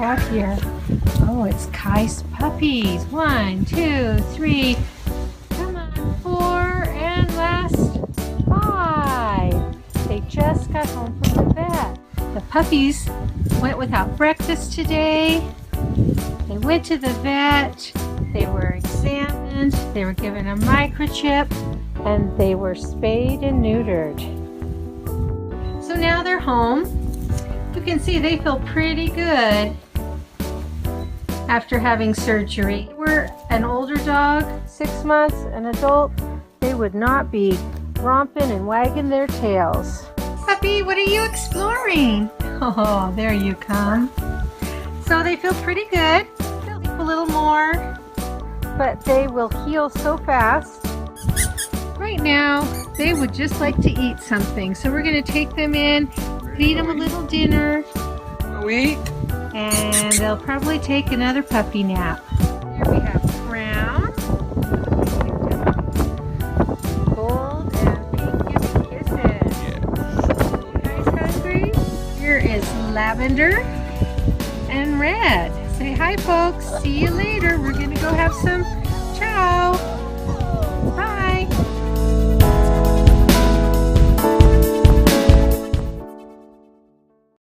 have here? Oh, it's Kai's puppies. 1, 2, 3. Come on, 4, and last 5. They just got home from the vet. The puppies went without breakfast today. They went to the vet. They were examined. They were given a microchip, and they were spayed and neutered. So now they're home. You can see they feel pretty good after having surgery. If they were an older dog, 6 months, an adult, they would not be romping and wagging their tails. Puppy, what are you exploring? Oh, there you come. So they feel pretty good. They'll sleep a little more, but they will heal so fast. Right now, they would just like to eat something. So we're going to take them in, feed them a little dinner. Eat. And they'll probably take another puppy nap. Here we have Brown, Gold, and Pink giving kisses. You guys hungry? Here is Lavender and Red. Say hi, folks. See you later. We're going to go have some chow.